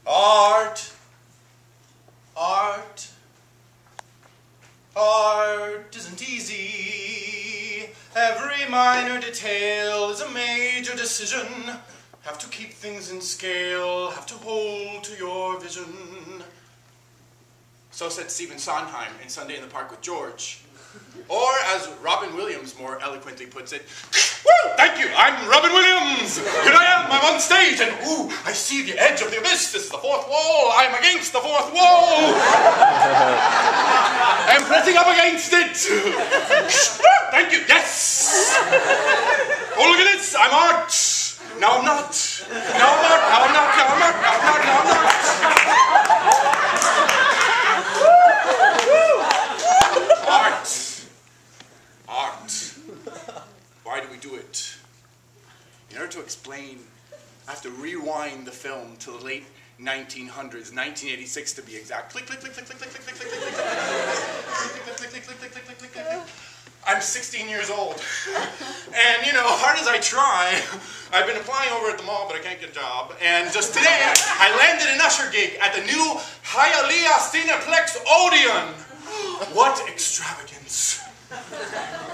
Art, art, art isn't easy. Every minor detail is a major decision. Have to keep things in scale, have to hold to your vision. So said Stephen Sondheim in Sunday in the Park with George. Or, as Robin Williams more eloquently puts it, "Woo, thank you, I'm Robin Williams! Here I am, I'm on stage, and ooh, I see the edge of the abyss, this is the fourth wall, I'm against the fourth wall! I'm pressing up against it! Woo, thank you, yes! Oh, look at this, I'm art! Now I'm not! Now I'm not, now I'm not, now I'm not, now I'm not, now I'm not! Art. Art. Why do we do it? In order to explain, I have to rewind the film to the late 1900s, 1986 to be exact. Click, click, click, click, click, click, click, click, click, click, click, click, click, click, click, click, click. I'm 16 years old. And, you know, hard as I try, I've been applying over at the mall, but I can't get a job. And just today, I landed an usher gig at the new Hialeah Cineplex Odeon. What extravagance.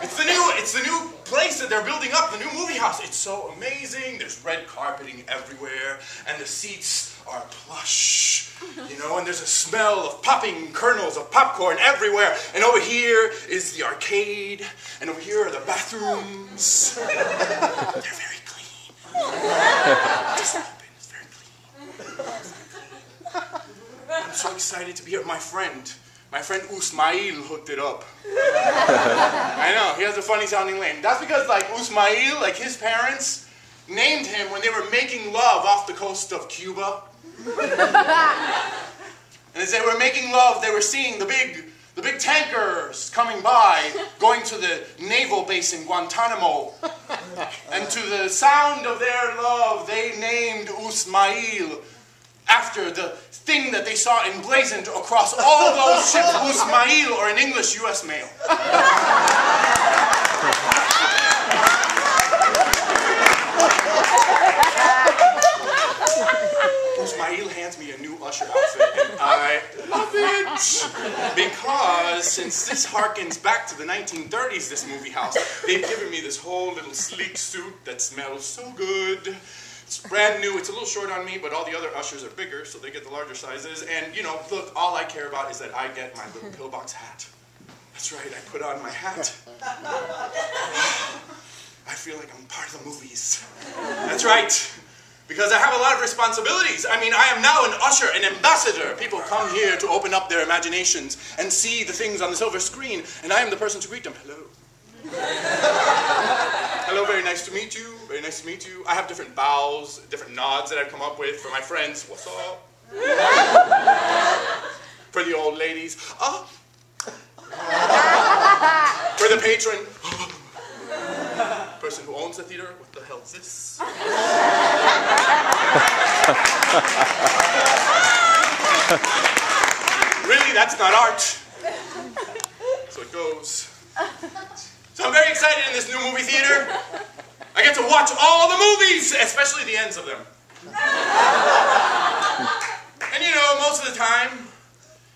It's the new place that they're building up, the new movie house. It's so amazing. There's red carpeting everywhere, and the seats are plush, you know, and there's a smell of popping kernels of popcorn everywhere. And over here is the arcade, and over here are the bathrooms. They're very clean. Just open, it's very clean. I'm so excited to be here with my friend. My friend Usmail hooked it up. I know, he has a funny sounding name. That's because, like, Usmail, like his parents, named him when they were making love off the coast of Cuba. And as they were making love, they were seeing the big tankers coming by, going to the naval base in Guantanamo. And to the sound of their love, they named Usmail after the thing that they saw emblazoned across all those ships, Usmail, or in English, U.S. mail. Usmail hands me a new usher outfit, and I love it! Because since this harkens back to the 1930s, this movie house, they've given me this whole little sleek suit that smells so good. It's brand new, it's a little short on me, but all the other ushers are bigger, so they get the larger sizes. And, you know, look, all I care about is that I get my little pillbox hat. That's right, I put on my hat. I feel like I'm part of the movies. That's right, because I have a lot of responsibilities. I mean, I am now an usher, an ambassador. People come here to open up their imaginations and see the things on the silver screen, and I am the person to greet them. Hello. Hello, very nice to meet you. Very nice to meet you. I have different bows, different nods that I've come up with for my friends. What's up? For the old ladies. Oh. For the patron. Person who owns the theater. What the hell is this? Really, that's not art. So it goes. So I'm very excited in this new movie theater. I get to watch all the movies, especially the ends of them. And you know, most of the time,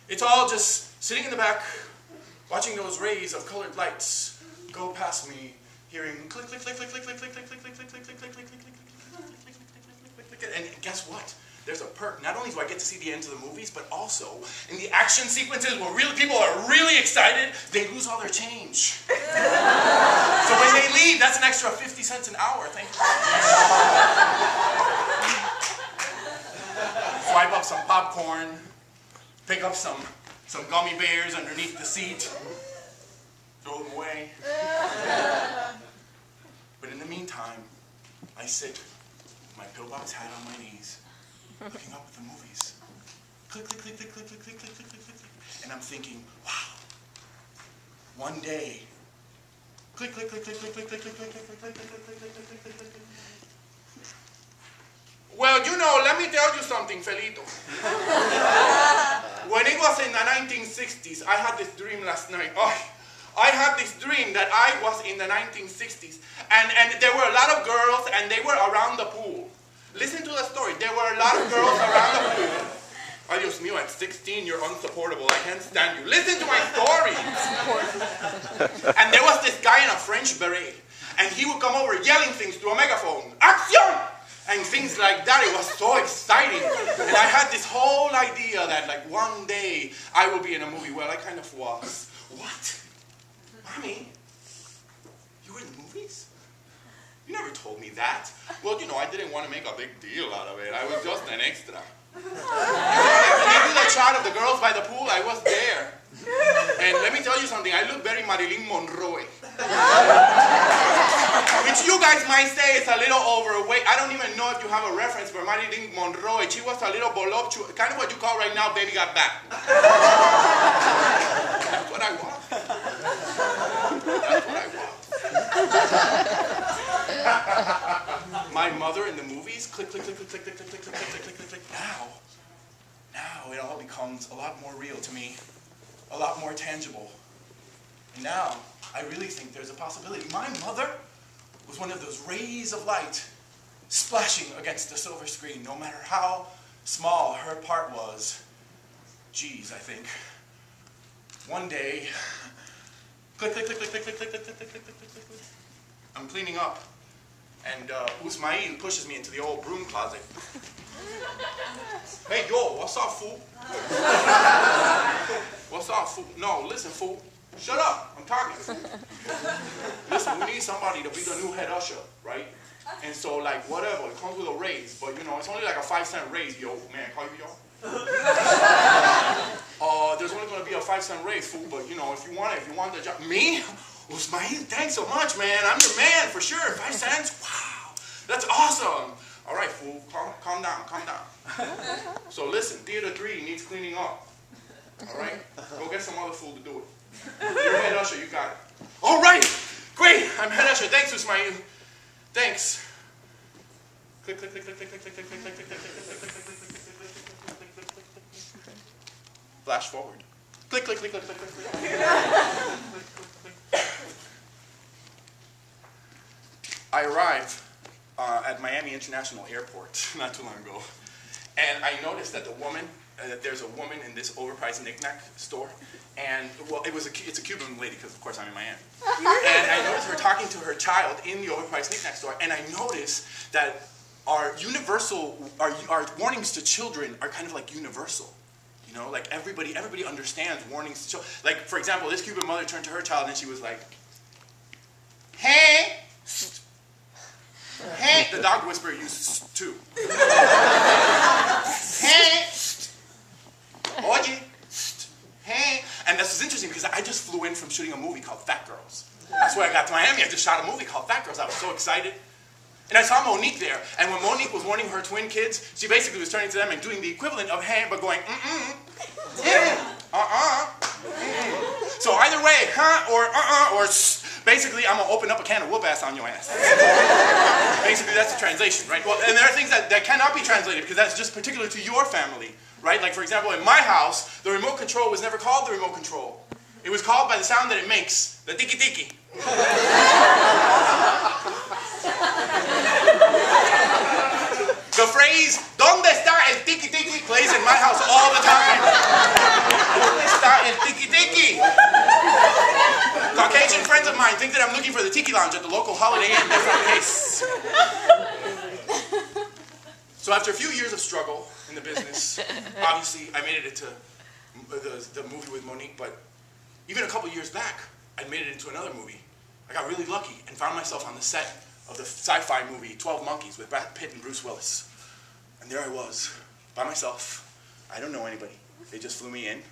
it's all just sitting in the back, watching those rays of colored lights go past me, hearing click, click, click, click, click, click, click, click, click, click, click, click, click, click, click, click, click, and guess what? There's a perk. Not only do I get to see the ends of the movies, but also in the action sequences where really people are really excited, they lose all their change. So when they leave, that's an extra 50 cents an hour. Thank you. Swipe up some popcorn, pick up some gummy bears underneath the seat, throw them away. But in the meantime, I sit with my pillbox hat on my knees, looking up at the movies. Click, click, click, click, click, click, click, click, click, click, click. And I'm thinking, wow, one day, click, click, click, click, click, click, click, click, click, click, click, click, click, click, click, click, click, click. Well, you know, let me tell you something, Felito. When it was in the 1960s, I had this dream last night. Oh, I had this dream that I was in the 1960s, and there were a lot of girls, and they were around the pool. Listen to the story. There were a lot of girls around the pool. Ay, Dios mío, at 16, you're unsupportable. I can't stand you. Listen to my story. And there was this guy in a French beret, and he would come over yelling things through a megaphone. Action! And things like that. It was so exciting. And I had this whole idea that, like, one day I will be in a movie. Well, I kind of was. What? Mommy? You were in the movies? You never told me that. Well, you know, I didn't want to make a big deal out of it. I was just an extra. When they do that shot of the girls by the pool, I was there. And let me tell you something, I look very Marilyn Monroe. Which you guys might say is a little overweight. I don't even know if you have a reference for Marilyn Monroe. She was a little voluptuous, kind of what you call right now, baby got back. That's what I was. That's what I was. My mother in the movies, click, click, click, click, click, click, click, click, click, click, click, click, click. Now it all becomes a lot more real to me, a lot more tangible. And now I really think there's a possibility. My mother was one of those rays of light splashing against the silver screen, no matter how small her part was. Geez, I think. One day, click, click, click, click, click, click, click, click, click, click, click, click, click, click. I'm cleaning up, and Usmail pushes me into the old broom closet. Hey, yo, what's up, fool? What's up, fool? No, listen, fool. Shut up, I'm talking. Listen, we need somebody to be the new head usher, right? And so, like, whatever, it comes with a raise, but, you know, it's only like a 5-cent raise, yo. Man, call you yo? There's only going to be a 5-cent raise, fool, but, you know, if you want the job. Me? Usmail, thanks so much, man. I'm your man, for sure. 5 cents? Wow, that's awesome. All right, fool, calm down, calm down. So listen, Theater 3 needs cleaning up. All right? Go get some other fool to do it. You're head usher, you got it. All right, great, I'm head usher. Thanks, Usmail. Thanks. Click, click, click, click, click, click, click, click, click, click, click, click, click, click, click, click, click, click, click. Flash forward. Click, click, click, click, click, click, click. I arrived at Miami International Airport not too long ago, and I noticed that there's a woman in this overpriced knick-knack store, and well, it's a Cuban lady because of course I'm in Miami, and I noticed her talking to her child in the overpriced knick-knack store, and I noticed that our warnings to children are kind of like universal. You know, like everybody understands warnings to children. Like, for example, this Cuban mother turned to her child and she was like, hey. Hey, the dog whisperer uses too. Hey, oye, hey. And this is interesting because I just flew in from shooting a movie called Fat Girls. That's where I got to Miami. I just shot a movie called Fat Girls. I was so excited. And I saw Monique there. And when Monique was warning her twin kids, she basically was turning to them and doing the equivalent of hey, but going So either way, or basically, I'm going to open up a can of whoop ass on your ass. Basically, that's the translation, right? Well, and there are things that cannot be translated because that's just particular to your family, right? Like, for example, in my house, the remote control was never called the remote control. It was called by the sound that it makes, the tiki-tiki. The phrase, ¿Dónde está el tiki-tiki? Plays in my house all the time. ¿Dónde está el tiki-tiki? Caucasian friends of mine think that I'm looking for the tiki lounge at the local Holiday Inn. That's not the case. So after a few years of struggle in the business, obviously I made it into the movie with Monique, but even a couple years back, I made it into another movie. I got really lucky and found myself on the set of the sci-fi movie 12 Monkeys with Brad Pitt and Bruce Willis. And there I was, by myself. I don't know anybody. They just flew me in.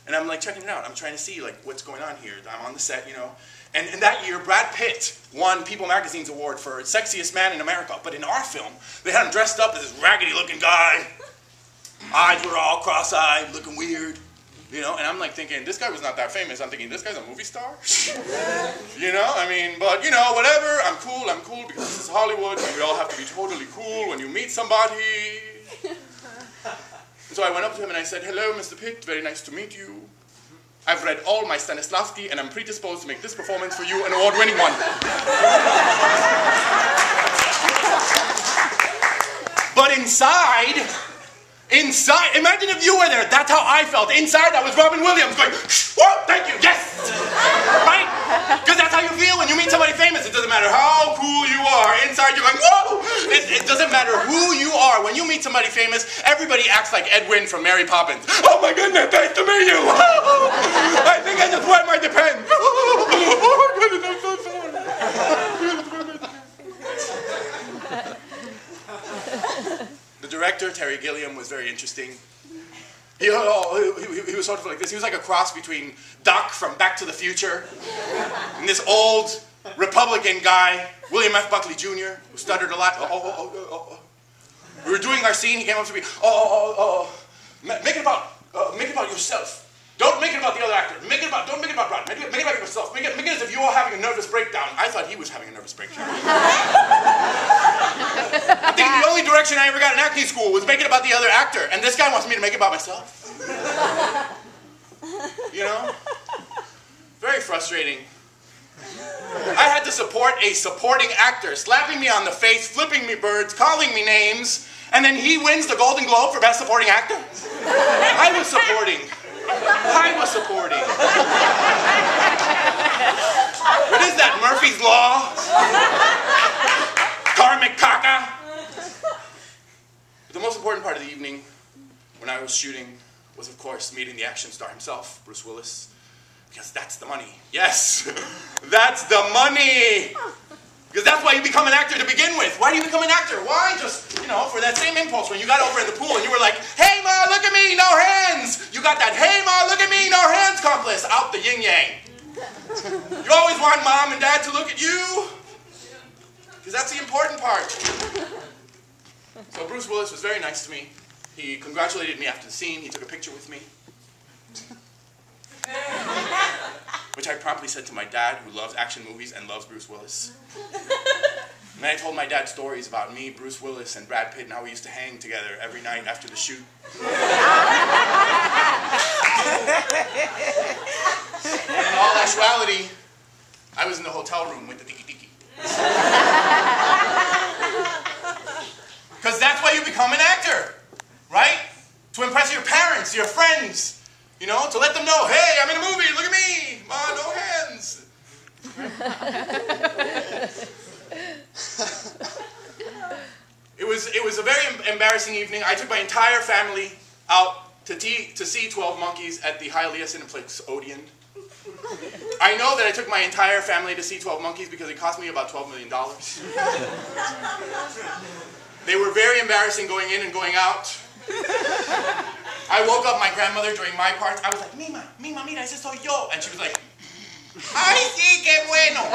And I'm like checking it out. I'm trying to see like what's going on here. I'm on the set, you know. And that year, Brad Pitt won People Magazine's award for Sexiest Man in America. But in our film, they had him dressed up as this raggedy-looking guy. Eyes were all cross-eyed, looking weird. You know, and I'm like thinking, this guy was not that famous. I'm thinking, this guy's a movie star? You know, I mean, but you know, whatever. I'm cool because this is Hollywood and we all have to be totally cool when you meet somebody. So I went up to him and I said, hello, Mr. Pitt, very nice to meet you. I've read all my Stanislavski, and I'm predisposed to make this performance for you an award-winning one. But inside, imagine if you were there. That's how I felt. Inside, I was Robin Williams going, whoa, thank you, yes! Right? Because that's how you feel when you meet somebody famous. It doesn't matter how cool you are. Inside, you're going, whoa! It doesn't matter who you are. When you meet somebody famous, everybody acts like Edwin from Mary Poppins. Oh my goodness, nice to meet you! I think I just wet my depends. Oh my goodness, I'm so sorry. The director, Terry Gilliam, was very interesting. He was sort of like this. He was like a cross between Doc from Back to the Future and this old Republican guy, William F. Buckley Jr., who stuttered a lot. We were doing our scene. He came up to me. Make it about yourself. Don't make it about the other actor. Don't make it about Brad. Make it about yourself. Make it as if you are having a nervous breakdown. I thought he was having a nervous breakdown. I think the only direction I ever got in acting school was make it about the other actor, and this guy wants me to make it about myself. You know? Very frustrating. I had to support a supporting actor, slapping me on the face, flipping me birds, calling me names, and then he wins the Golden Globe for Best Supporting Actor? I was supporting. What is that, Murphy's Law? Karmic caca? The most important part of the evening, when I was shooting, was of course meeting the action star himself, Bruce Willis. Because that's the money. Yes, that's the money! Because that's why you become an actor to begin with. Why do you become an actor? Why? Just, you know, for that same impulse when you got over in the pool and you were like, hey ma, look at me, no hands! You got that, hey ma, look at me, no hands complex, out the yin-yang. You always want mom and dad to look at you. Because that's the important part. So Bruce Willis was very nice to me. He congratulated me after the scene. He took a picture with me. Which I promptly said to my dad, who loves action movies and loves Bruce Willis. And then I told my dad stories about me, Bruce Willis, and Brad Pitt, and how we used to hang together every night after the shoot. In all actuality, I was in the hotel room with the tiki-tiki. Because that's why you become an actor, right? To impress your parents, your friends. You know, to let them know, hey, I'm in a movie, look at me, ma, no hands. It was a very embarrassing evening. I took my entire family out to see 12 Monkeys at the Hialeah Cineplex Odeon. I know that I took my entire family to see 12 Monkeys because it cost me about $12 million. They were very embarrassing going in and going out. I woke up my grandmother during my parts. I was like, Mima, mira, ese soy yo. And she was like, ay, sí, qué bueno.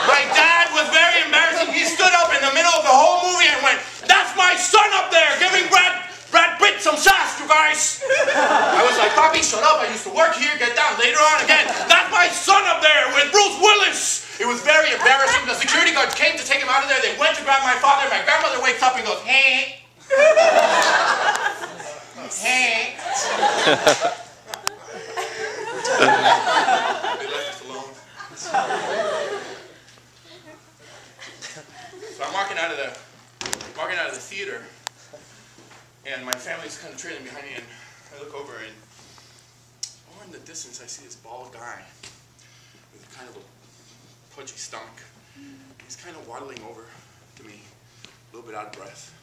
My dad was very embarrassing. He stood up in the middle of the whole movie and went, that's my son up there, giving Brad Pitt some sass, you guys. I was like, Papi, shut up. I used to work here, get down. Later on again, that's my son up there with Bruce Willis. It was very embarrassing. The security guards came to take him out of there. They went to grab my father. My grandmother wakes up and goes, hey. Hey. They left us alone. So I'm walking out of the theater, and my family's kind of trailing behind me, and I look over, and over in the distance I see this bald guy with kind of a pudgy stomach. He's kind of waddling over to me, a little bit out of breath.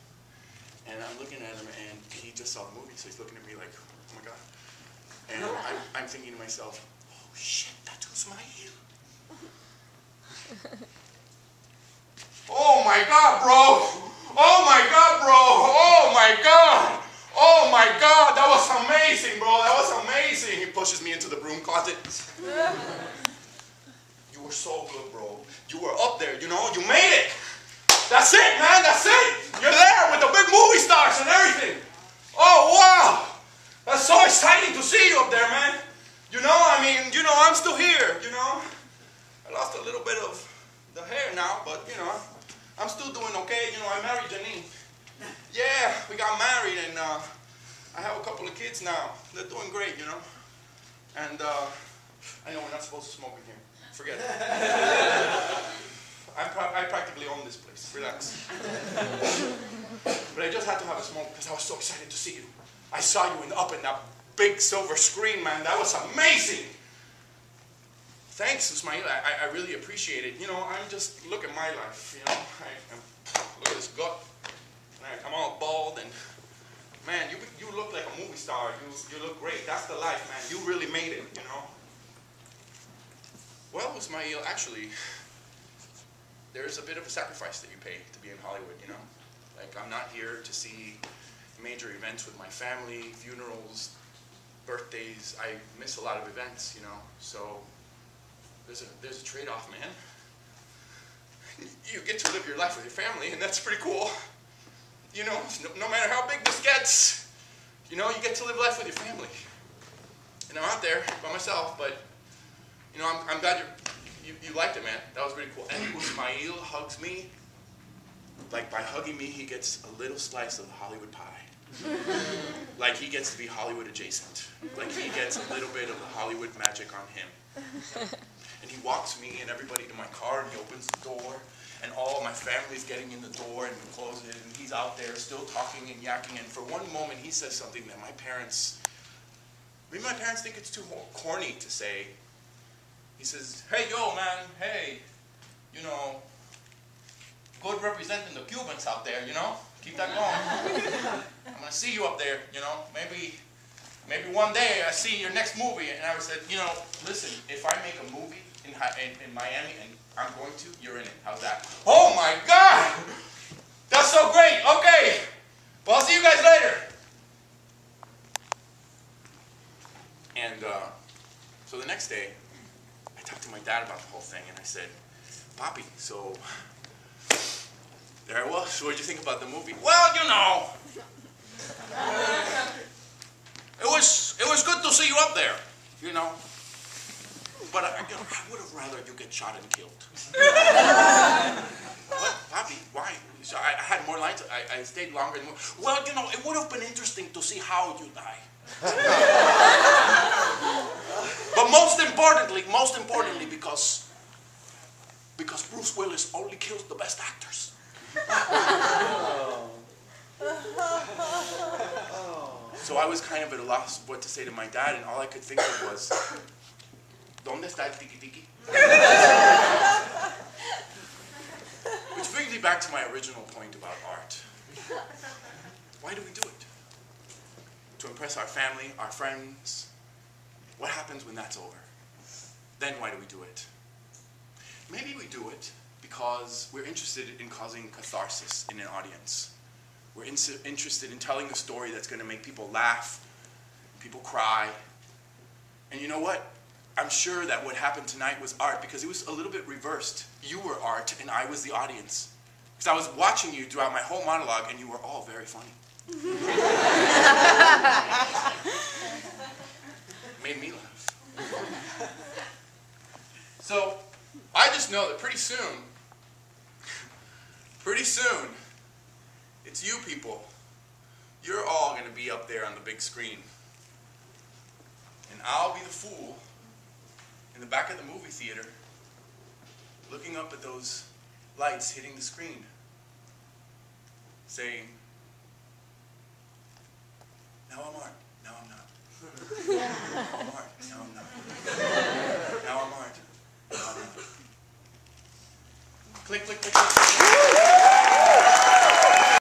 And I'm looking at him, and he just saw the movie, so he's looking at me like, oh my God. And I'm thinking to myself, oh shit, that dude's my hero. Oh my God, bro. Oh my God, bro. Oh my God. Oh my God, that was amazing, bro. That was amazing. He pushes me into the broom closet. You were so good, bro. You were up there, you know, you made it. That's it, man, that's it. You're there with the big movie stars and everything. Oh, wow. That's so exciting to see you up there, man. You know, I mean, you know, I'm still here, you know. I lost a little bit of the hair now, but, you know, I'm still doing okay. You know, I married Janine. Yeah, we got married, and I have a couple of kids now. They're doing great, you know. And I know we're not supposed to smoke in here. Forget it. I practically own this place. Relax. But I just had to have a smoke because I was so excited to see you. I saw you up in that big silver screen, man. That was amazing. Thanks, Ismail. I really appreciate it. You know, look at my life, you know. Look at this gut. I'm all bald and, man, you look like a movie star. You look great. That's the life, man. You really made it, you know. Well, Ismail, actually, there's a bit of a sacrifice that you pay to be in Hollywood, you know. Like, I'm not here to see major events with my family, funerals, birthdays. I miss a lot of events, you know. So there's a trade-off, man. You get to live your life with your family, and that's pretty cool. You know, no matter how big this gets, you know, you get to live life with your family. And I'm out there by myself, but, you know, I'm glad you liked it, man. That was really cool. And Ismail hugs me. Like, by hugging me, he gets a little slice of the Hollywood pie. Like, he gets to be Hollywood adjacent. Like, he gets a little bit of the Hollywood magic on him. And he walks me and everybody to my car, and he opens the door, and all my family's getting in the door, and we close it, and he's out there still talking and yakking, and for one moment he says something that maybe my parents think it's too corny to say. He says, "Hey, yo, man, hey, you know, good representing the Cubans out there, you know? Keep that going. I'm going to see you up there, you know? Maybe one day I see your next movie." And I said, you know, listen, if I make a movie in Miami and I'm going to, you're in it. How's that? Oh my God! That's so great! Okay! Well, I'll see you guys later! And so the next day, I talked to my dad about the whole thing, and I said, "Papi, so there I was. What did you think about the movie?" "Well, you know, it was good to see you up there, you know. But I would have rather you get shot and killed." "What, Papi? Why?" So I had more lines. I stayed longer. "Well, you know, it would have been interesting to see how you die." But most importantly, because Bruce Willis only kills the best actors. So I was kind of at a loss what to say to my dad, and all I could think of was, "¿Dónde está el tiki-tiki?" Which brings me back to my original point about art. Why do we do it? To impress our family, our friends. What happens when that's over? Then why do we do it? Maybe we do it because we're interested in causing catharsis in an audience. We're interested in telling a story that's going to make people laugh, people cry. And you know what? I'm sure that what happened tonight was art because it was a little bit reversed. You were art and I was the audience. Because I was watching you throughout my whole monologue and you were all very funny. Made me laugh. So, I just know that pretty soon, it's you people. You're all going to be up there on the big screen. And I'll be the fool in the back of the movie theater, looking up at those lights hitting the screen, saying, "Now I'm art, now I'm not. Now I'm art, now I'm not. Now I'm art, now I'm not." Click, click, click, click, click.